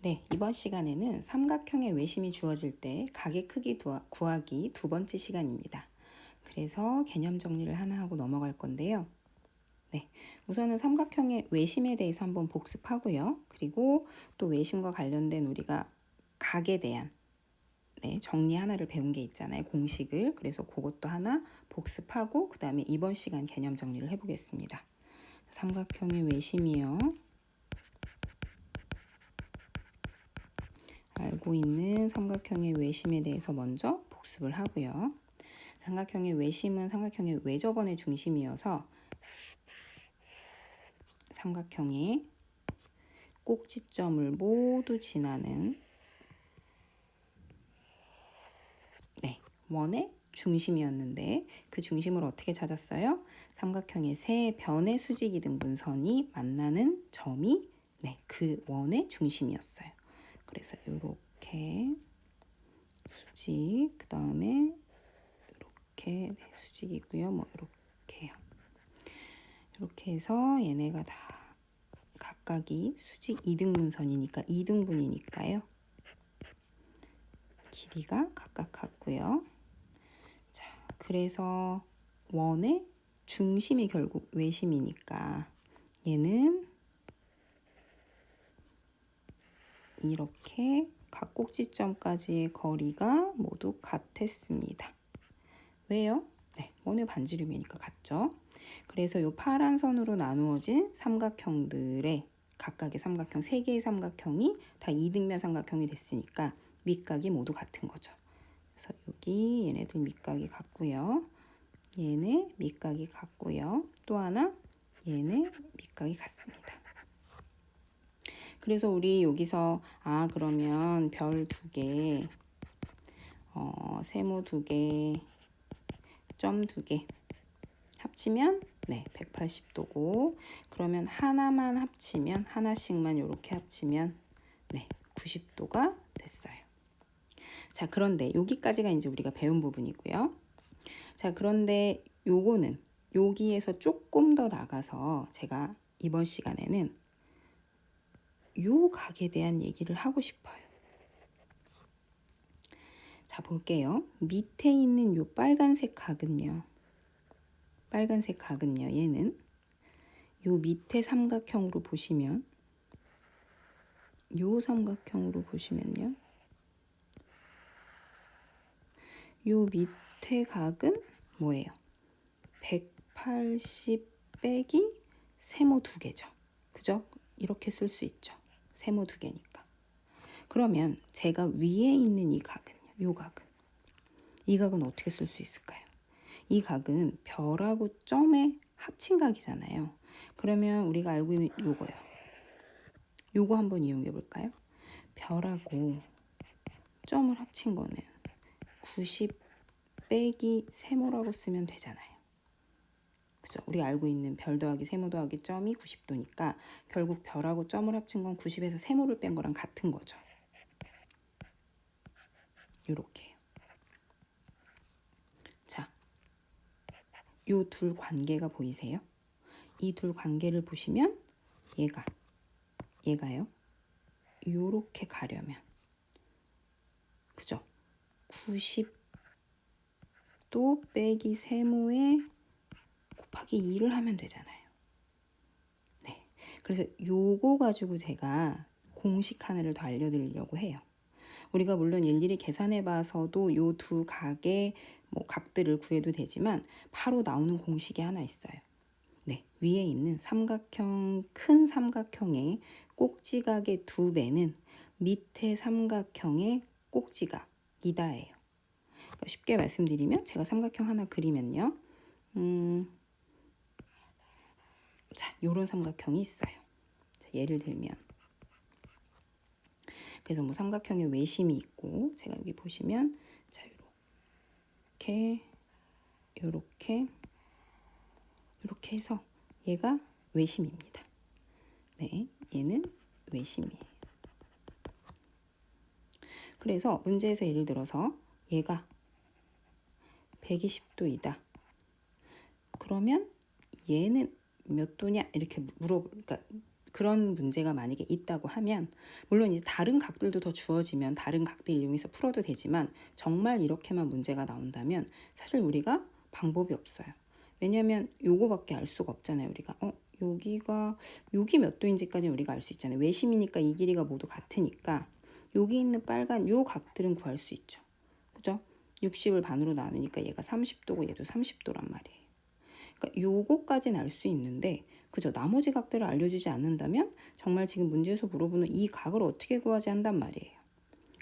네, 이번 시간에는 삼각형의 외심이 주어질 때 각의 크기 구하기 두 번째 시간입니다. 그래서 개념 정리를 하나 하고 넘어갈 건데요. 네, 우선은 삼각형의 외심에 대해서 한번 복습하고요. 그리고 또 외심과 관련된 우리가 각에 대한 정리 하나를 배운 게 있잖아요. 공식을. 그래서 그것도 하나 복습하고 그 다음에 이번 시간 개념 정리를 해보겠습니다. 삼각형의 외심이요. 알고 있는 삼각형의 외심에 대해서 먼저 복습을 하고요. 삼각형의 외심은 삼각형의 외접원의 중심이어서 삼각형의 꼭지점을 모두 지나는 원의 중심이었는데 그 중심을 어떻게 찾았어요? 삼각형의 세 변의 수직이등분선이 만나는 점이 그 원의 중심이었어요. 그래서 이렇게 수직, 그 다음에 이렇게 수직이고요. 뭐 이렇게요. 이렇게 해서 얘네가 다 각각이 수직 2등분선이니까 2등분이니까요. 길이가 각각 같고요. 자, 그래서 원의 중심이 결국 외심이니까 얘는 이렇게 각 꼭지점까지의 거리가 모두 같았습니다. 왜요? 원의 반지름이니까 같죠. 그래서 이 파란 선으로 나누어진 삼각형들의 각각의 삼각형, 3개의 삼각형이 다 2등변 삼각형이 됐으니까 밑각이 모두 같은 거죠. 그래서 여기 얘네들 밑각이 같고요. 얘네 밑각이 같고요. 또 하나 얘네 밑각이 같습니다. 그래서 우리 여기서 그러면 별 2개, 세모 2개, 점 2개 합치면 180도고 그러면 하나만 합치면 하나씩만 이렇게 합치면 90도가 됐어요. 자, 그런데 여기까지가 이제 우리가 배운 부분이고요. 자, 그런데 요거는 여기에서 조금 더 나가서 제가 이번 시간에는 요 각에 대한 얘기를 하고 싶어요. 자, 볼게요. 밑에 있는 요 빨간색 각은요. 얘는 요 밑에 삼각형으로 보시면 요 삼각형으로 보시면요. 요 밑에 각은 뭐예요? 180 빼기 세모 2개죠. 그죠? 이렇게 쓸 수 있죠. 세모 2개니까. 그러면 제가 위에 있는 이 각은요. 요 각은. 이 각은 어떻게 쓸 수 있을까요? 이 각은 별하고 점의 합친 각이잖아요. 그러면 우리가 알고 있는 요거요. 요거 한번 이용해 볼까요? 별하고 점을 합친 거는 90 빼기 세모라고 쓰면 되잖아요. 그죠? 우리 알고 있는 별 더하기 세모 더하기 점이 90도니까 결국 별하고 점을 합친 건 90에서 세모를 뺀 거랑 같은 거죠. 요렇게요. 자, 요 둘 관계가 보이세요? 이 둘 관계를 보시면 얘가요. 요렇게 가려면 그죠? 90도 빼기 세모에 곱하기 2를 하면 되잖아요. 그래서 요거 가지고 제가 공식 하나를 더 알려드리려고 해요. 우리가 물론 일일이 계산해 봐서도 요 두 각의 각들을 구해도 되지만 바로 나오는 공식이 하나 있어요. 위에 있는 삼각형, 큰 삼각형의 꼭지각의 2배는 밑에 삼각형의 꼭지각이다예요. 그러니까 쉽게 말씀드리면 제가 삼각형 하나 그리면요. 자, 요런 삼각형이 있어요. 예를 들면 그래서 뭐 삼각형의 외심이 있고 제가 여기 보시면 자, 요렇게 해서 얘가 외심입니다. 얘는 외심이에요. 그래서 문제에서 예를 들어서 얘가 120도이다. 그러면 얘는 몇 도냐 이렇게 그러니까 그런 문제가 만약에 있다고 하면, 물론 이제 다른 각들도 더 주어지면 다른 각들 이용해서 풀어도 되지만, 정말 이렇게만 문제가 나온다면 사실 우리가 방법이 없어요. 왜냐하면 요거밖에 알 수가 없잖아요. 우리가 여기 몇 도인지까지 우리가 알 수 있잖아요. 외심이니까 이 길이가 모두 같으니까 여기 있는 빨간 요 각들은 구할 수 있죠. 그죠? 60을 반으로 나누니까 얘가 30도고 얘도 30도란 말이에요. 그러니까 요거까지는 알 수 있는데, 그죠? 나머지 각들을 알려주지 않는다면 정말 지금 문제에서 물어보는 이 각을 어떻게 구하지 한단 말이에요.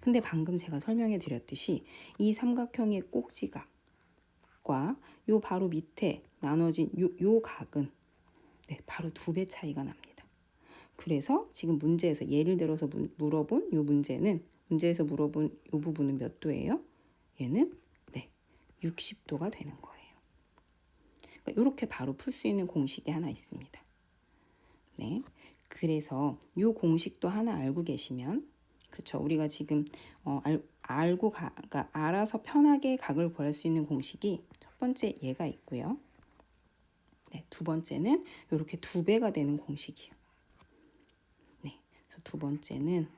근데 방금 제가 설명해 드렸듯이 이 삼각형의 꼭지각과 요 바로 밑에 나눠진 요 각은 바로 2배 차이가 납니다. 그래서 지금 문제에서 예를 들어서 물어본 요 문제에서 물어본 요 부분은 몇 도예요? 얘는 60도가 되는 거예요. 그러니까 이렇게 바로 풀 수 있는 공식이 하나 있습니다. 네, 그래서 이 공식도 하나 알고 계시면, 그렇죠? 우리가 지금 그러니까 알아서 편하게 각을 구할 수 있는 공식이 첫 번째 얘가 있고요. 네, 두 번째는 이렇게 2배가 되는 공식이요. 네, 그래서 두 번째는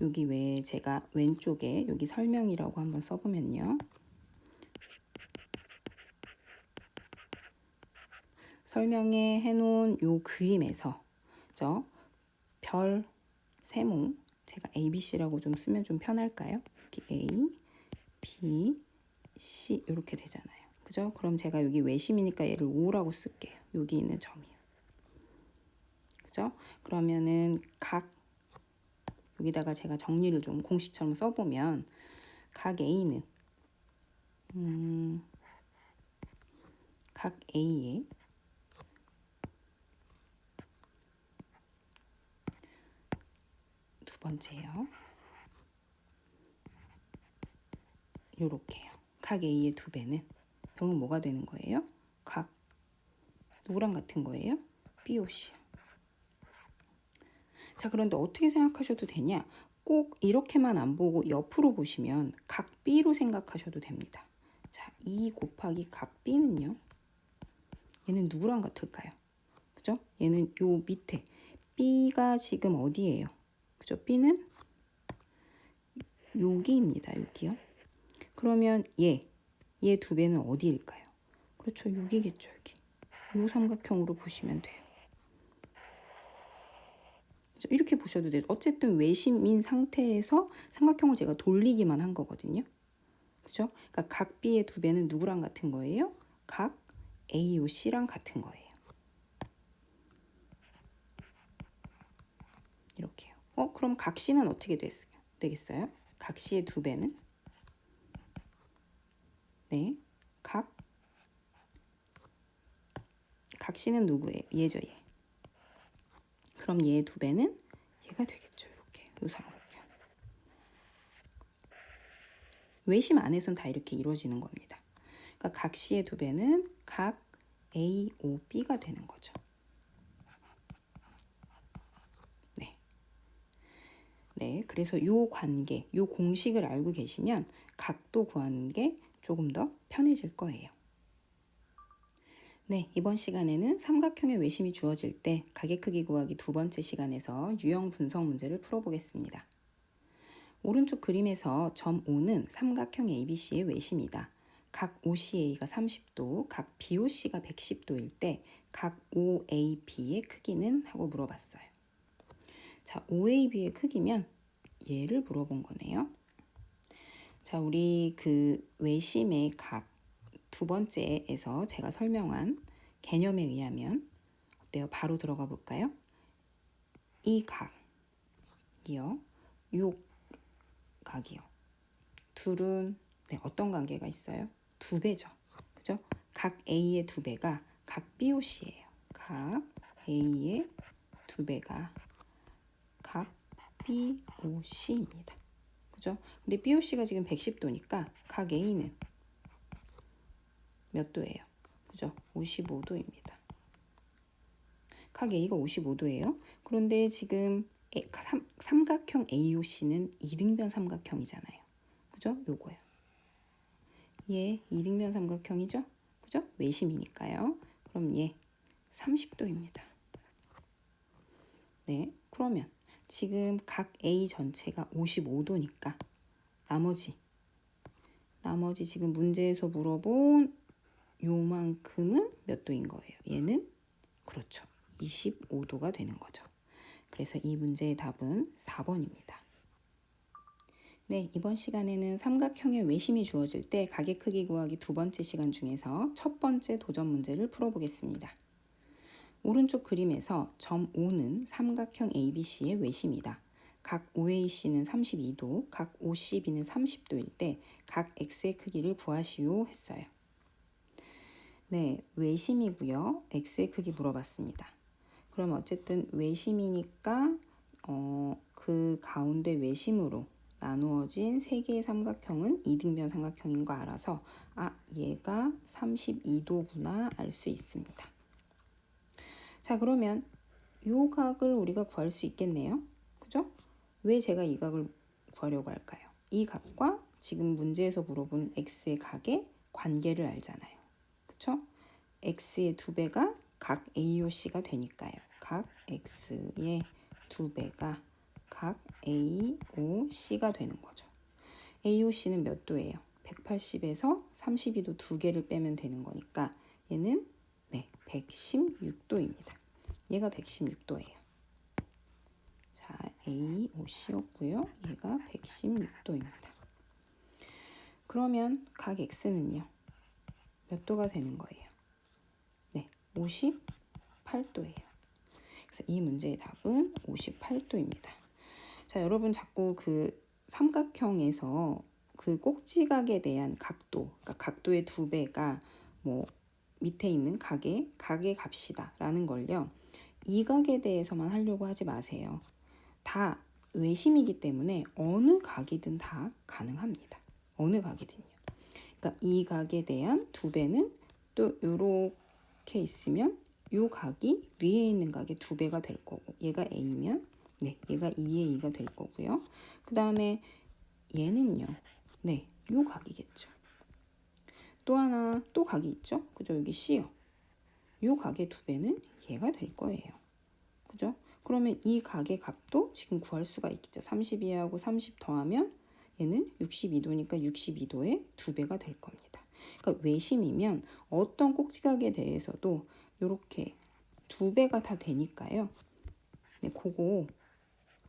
여기 외에 제가 왼쪽에 여기 설명이라고 한번 써보면요. 설명에 해놓은 요 그림에서 별 세모, 제가 A, B, C라고 좀 쓰면 좀 편할까요? 여기 A, B, C 이렇게 되잖아요. 그죠? 그럼 제가 여기 외심이니까 얘를 5라고 쓸게요. 여기 있는 점이요. 그죠? 그러면은 여기다가 제가 정리를 좀 공식처럼 써보면 각 A는 각 A의 두 번째요. 요렇게요. 각 A의 2배는 결국 뭐가 되는 거예요? 각 누구랑 같은 거예요? BOC요. 자, 그런데 어떻게 생각하셔도 되냐? 꼭 이렇게만 안 보고 옆으로 보시면 각 B로 생각하셔도 됩니다. 자, 2 곱하기 각 B는요. 얘는 누구랑 같을까요? 그죠? 얘는 요 밑에 B가 지금 어디예요? 그죠? B는 여기입니다. 여기요. 그러면 얘 2배는 어디일까요? 그렇죠. 여기겠죠. 여기. 요 삼각형으로 보시면 돼요. 이렇게 보셔도 돼요. 어쨌든 외심인 상태에서 삼각형을 제가 돌리기만 한 거거든요. 그죠? 그러니까 각 B의 2배는 누구랑 같은 거예요? 각 AOC랑 같은 거예요. 이렇게요. 그럼 각 C는 어떻게 되겠어요? 각 C의 2배는? 네. 각 C는 누구예요? 얘죠, 얘. 그럼 얘의 2배는 얘가 되겠죠. 이렇게. 요 삼각형. 외심 안에선 다 이렇게 이루어지는 겁니다. 그러니까 각 C의 2배는 각 AOB가 되는 거죠. 네, 그래서 요 관계, 요 공식을 알고 계시면 각도 구하는 게 조금 더 편해질 거예요. 네, 이번 시간에는 삼각형의 외심이 주어질 때 각의 크기 구하기 두 번째 시간에서 유형 분석 문제를 풀어보겠습니다. 오른쪽 그림에서 점 O는 삼각형 ABC의 외심이다. 각 OCA가 30도, 각 BOC가 110도일 때 각 OAB의 크기는? 하고 물어봤어요. 자, OAB의 크기면 얘를 물어본 거네요. 자, 우리 그 외심의 각 두 번째에서 제가 설명한 개념에 의하면 어때요? 바로 들어가 볼까요? 이 각이요. 요 각이요. 둘은 어떤 관계가 있어요? 2배죠. 그죠? 각 A의 2배가 각 BOC예요. 각 A의 2배가 각 BOC입니다. 그죠? 근데 BOC가 지금 110도니까 각 A는 몇 도예요? 그죠? 55도입니다. 각 A가 55도예요. 그런데 지금 삼각형 AOC는 이등변 삼각형이잖아요. 그죠? 요거요. 얘 이등변 삼각형이죠? 그죠? 외심이니까요. 그럼 얘 30도입니다. 네, 그러면 지금 각 A 전체가 55도니까 나머지 지금 문제에서 물어본 요만큼은 몇 도인 거예요? 얘는 그렇죠. 25도가 되는 거죠. 그래서 이 문제의 답은 4번입니다. 네, 이번 시간에는 삼각형의 외심이 주어질 때 각의 크기 구하기 두 번째 시간 중에서 첫 번째 도전 문제를 풀어보겠습니다. 오른쪽 그림에서 점 O는 삼각형 ABC의 외심이다. 각 OAC는 32도, 각 OCB는 30도일 때 각 X의 크기를 구하시오 했어요. 네, 외심이고요. X의 크기 물어봤습니다. 그럼 어쨌든 외심이니까 그 가운데 외심으로 나누어진 세 개의 삼각형은 이등변 삼각형인 거 알아서 얘가 32도구나 알 수 있습니다. 자, 그러면 요 각을 우리가 구할 수 있겠네요. 그죠? 왜 제가 이 각을 구하려고 할까요? 이 각과 지금 문제에서 물어본 X의 각의 관계를 알잖아요. 그쵸? X의 2배가 각 AOC가 되니까요. 각 X의 2배가 각 AOC가 되는 거죠. AOC는 몇 도예요? 180에서 32도 두 개를 빼면 되는 거니까 얘는 116도입니다. 얘가 116도예요. 자, AOC였고요. 얘가 116도입니다. 그러면 각 X는요. 몇 도가 되는 거예요? 58도예요. 그래서 이 문제의 답은 58도입니다. 자, 여러분 자꾸 그 삼각형에서 그 꼭지각에 대한 각도, 그러니까 각도의 2배가 뭐 밑에 있는 각의 값이다 라는 걸요. 이 각에 대해서만 하려고 하지 마세요. 다 외심이기 때문에 어느 각이든 다 가능합니다. 어느 각이든요. 그러니까 이 각에 대한 2배는 또 요렇게 있으면 요 각이 위에 있는 각의 2배가 될 거고 얘가 A면 얘가 2의 2가 될 거고요. 그 다음에 얘는요. 요 각이겠죠. 또 하나 또 각이 있죠. 그죠? 여기 C요. 요 각의 2배는 얘가 될 거예요. 그죠? 그러면 이 각의 값도 지금 구할 수가 있겠죠. 32하고 30 더하면 얘는 62도니까 62도의 2배가 될 겁니다. 그러니까 외심이면 어떤 꼭지각에 대해서도 이렇게 2배가 다 되니까요. 그거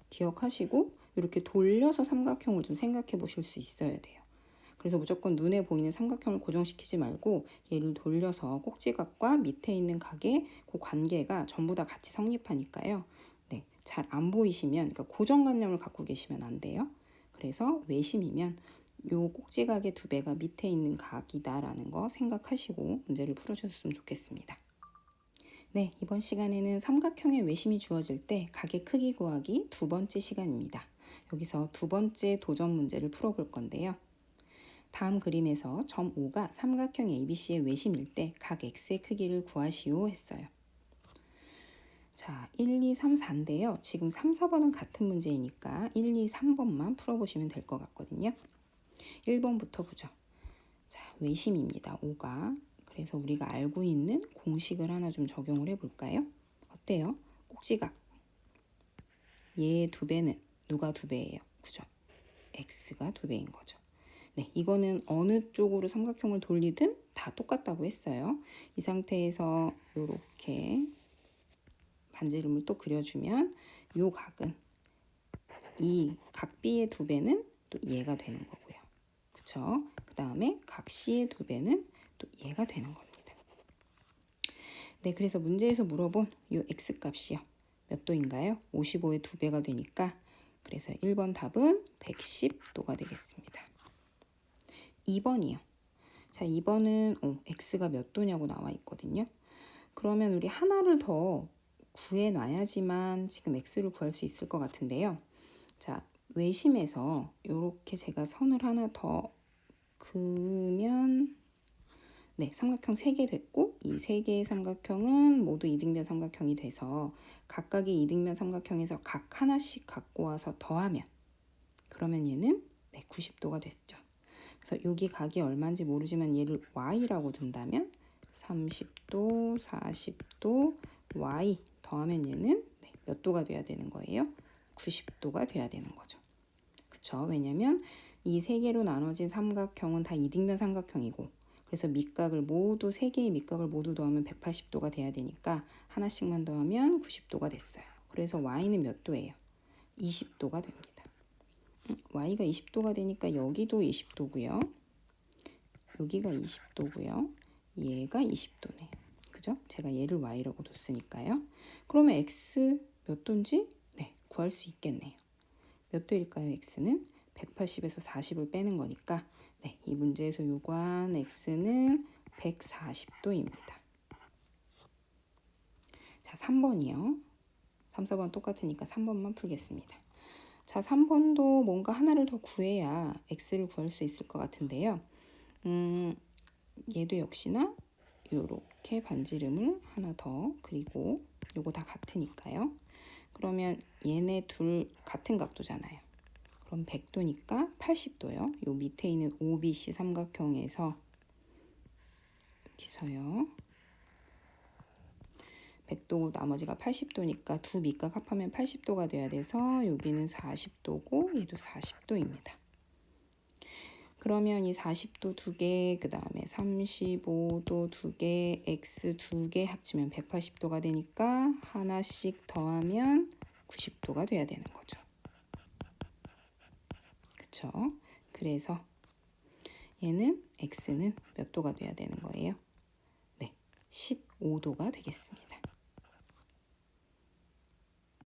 기억하시고 이렇게 돌려서 삼각형을 좀 생각해 보실 수 있어야 돼요. 그래서 무조건 눈에 보이는 삼각형을 고정시키지 말고 얘를 돌려서 꼭지각과 밑에 있는 각의 그 관계가 전부 다 같이 성립하니까요. 잘 안 보이시면, 그러니까 고정관념을 갖고 계시면 안 돼요. 그래서 외심이면 요 꼭지각의 2배가 밑에 있는 각이다라는 거 생각하시고 문제를 풀어주셨으면 좋겠습니다. 네, 이번 시간에는 삼각형의 외심이 주어질 때 각의 크기 구하기 두 번째 시간입니다. 여기서 두 번째 도전 문제를 풀어볼 건데요. 다음 그림에서 점 O가 삼각형 ABC의 외심일 때 각 X의 크기를 구하시오 했어요. 자, 1, 2, 3, 4인데요. 지금 3, 4번은 같은 문제이니까 1, 2, 3번만 풀어보시면 될 것 같거든요. 1번부터 보죠. 자, 외심입니다. O가. 그래서 우리가 알고 있는 공식을 하나 좀 적용을 해볼까요? 어때요? 꼭지각. 얘의 2배는 누가 2배예요? 그죠? X가 2배인 거죠. 이거는 어느 쪽으로 삼각형을 돌리든 다 똑같다고 했어요. 이 상태에서 이렇게 반지름을 또 그려주면 요 각은 이 각 B의 2배는 또 얘가 되는 거고요. 그쵸? 그 다음에 각 C의 2배는 또 얘가 되는 겁니다. 그래서 문제에서 물어본 요 X 값이요. 몇 도인가요? 55의 2배가 되니까 그래서 1번 답은 110도가 되겠습니다. 2번이요. 자, 2번은 X가 몇 도냐고 나와 있거든요. 그러면 우리 하나를 더 구해놔야지만 지금 X를 구할 수 있을 것 같은데요. 자, 외심에서 이렇게 제가 선을 하나 더 그으면 삼각형 3개 됐고 이 3개의 삼각형은 모두 이등변 삼각형이 돼서 각각의 이등변 삼각형에서 각 하나씩 갖고 와서 더하면 그러면 얘는 90도가 됐죠. 그래서 여기 각이 얼마인지 모르지만 얘를 Y라고 둔다면 30도, 40도, Y 더하면 얘는 몇 도가 돼야 되는 거예요? 90도가 돼야 되는 거죠. 그쵸? 왜냐면 이 세 개로 나눠진 삼각형은 다 이등변 삼각형이고, 그래서 밑각을 모두, 세 개의 밑각을 모두 더하면 180도가 돼야 되니까 하나씩만 더하면 90도가 됐어요. 그래서 y는 몇 도예요? 20도가 됩니다. y가 20도가 되니까 여기도 20도고요. 여기가 20도고요. 얘가 20도네요. 그죠? 제가 얘를 y라고 뒀으니까요. 그러면 x 몇 도인지 구할 수 있겠네요. 몇 도일까요? x는 180에서 40을 빼는 거니까 이 문제에서 요구한 x는 140도입니다. 자, 3번이요. 3, 4번 똑같으니까 3번만 풀겠습니다. 자, 3번도 뭔가 하나를 더 구해야 x를 구할 수 있을 것 같은데요. 얘도 역시나 요렇게 반지름을 하나 더 그리고 요거 다 같으니까요. 그러면 얘네 둘 같은 각도잖아요. 그럼 100도니까 80도요. 요 밑에 있는 OBC 삼각형에서 여기서요. 100도고 나머지가 80도니까 두 밑각 합하면 80도가 돼야 돼서 여기는 40도고 얘도 40도입니다. 그러면 이 40도 두 개, 그 다음에 35도 두 개, x 두 개 합치면 180도가 되니까 하나씩 더하면 90도가 돼야 되는 거죠. 그쵸? 그래서 얘는 x는 몇 도가 돼야 되는 거예요? 15도가 되겠습니다.